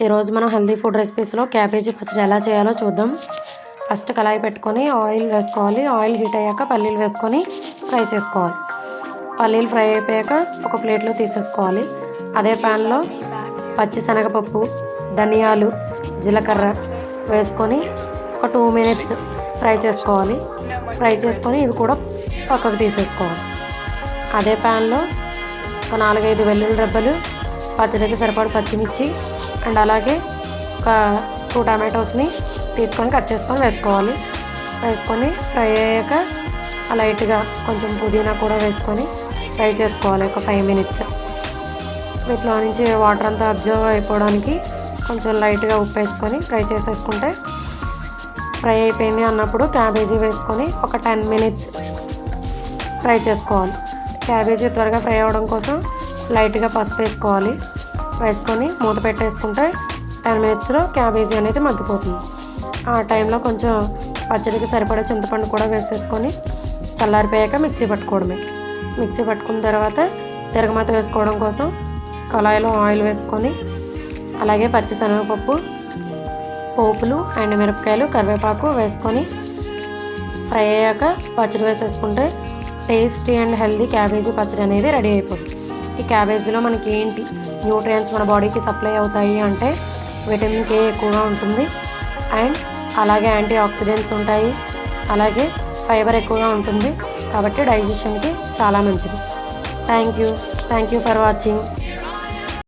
ఈరోజు మనం healthy food రెసిపీస్లో cabbage పచ్చడి ఎలా చేయాలో చూద్దాం. ఫస్ట్ కళాయి పెట్టుకొని ఆయిల్ వేసుకోవాలి. ఆయిల్ హీట్ అయ్యాక పల్లీలు వేసుకొని ఫ్రై చేసుకోవాలి. పల్లీలు ఫ్రై అయిపోయాక ఒక ప్లేట్లో తీసేసుకోవాలి. అదే ప్యాన్లో పచ్చిశనగపప్పు, ధనియాలు, జీలకర్ర వేసుకొని ఒక 2 minutes ఫ్రై చేసుకోవాలి. ఫ్రై చేసుకొని ఇవి కూడా పక్కకు తీసేసుకోవాలి. అదే ప్యాన్లో ఒక 4-5 వెల్లుల్లి రెబ్బలు, పచ్చడికి సరిపడా పచ్చిమిర్చి అండ్ అలాగే ఒక 2 టమాటోస్ని తీసుకొని కట్ చేసుకొని వేసుకోవాలి. వేసుకొని ఫ్రై అయ్యాక లైట్గా కొంచెం పుదీనా కూడా వేసుకొని ఫ్రై చేసుకోవాలి ఒక 5 minutes. వీటిలో నుంచి వాటర్ అంతా అబ్జర్వ్ అయిపోవడానికి కొంచెం లైట్గా ఉప్పు వేసుకొని ఫ్రై చేసేసుకుంటే ఫ్రై అయిపోయింది అన్నప్పుడు క్యాబేజీ వేసుకొని ఒక 10 minutes ఫ్రై చేసుకోవాలి. క్యాబేజీ త్వరగా ఫ్రై అవ్వడం కోసం లైట్గా పసుపు వేసుకోవాలి. వేసుకొని మూత పెట్టేసుకుంటే 10 minutesలో క్యాబేజీ అనేది మగ్గిపోతుంది. ఆ టైంలో కొంచెం పచ్చడికి సరిపడా చింతపండు కూడా వేసేసుకొని చల్లారిపోయాక మిక్సీ పట్టుకోవడమే. మిక్సీ పట్టుకున్న తర్వాత తిరగమాత వేసుకోవడం కోసం కళాయిలో ఆయిల్ వేసుకొని అలాగే పచ్చిశనగపప్పు, పోపులు, ఎండుమిరపకాయలు, కరివేపాకు వేసుకొని ఫ్రై అయ్యాక పచ్చడి వేసేసుకుంటే టేస్టీ అండ్ హెల్దీ క్యాబేజీ పచ్చడి అనేది రెడీ అయిపోతుంది. ఈ క్యాబేజీలో మనకి ఏంటి న్యూట్రియంట్స్ మన బాడీకి సప్లై అవుతాయి అంటే విటమిన్ K ఎక్కువగా ఉంటుంది అండ్ అలాగే యాంటీ ఆక్సిడెంట్స్ ఉంటాయి, అలాగే ఫైబర్ ఎక్కువగా ఉంటుంది. కాబట్టి డైజెషన్కి చాలా మంచిది. Thank you for watching.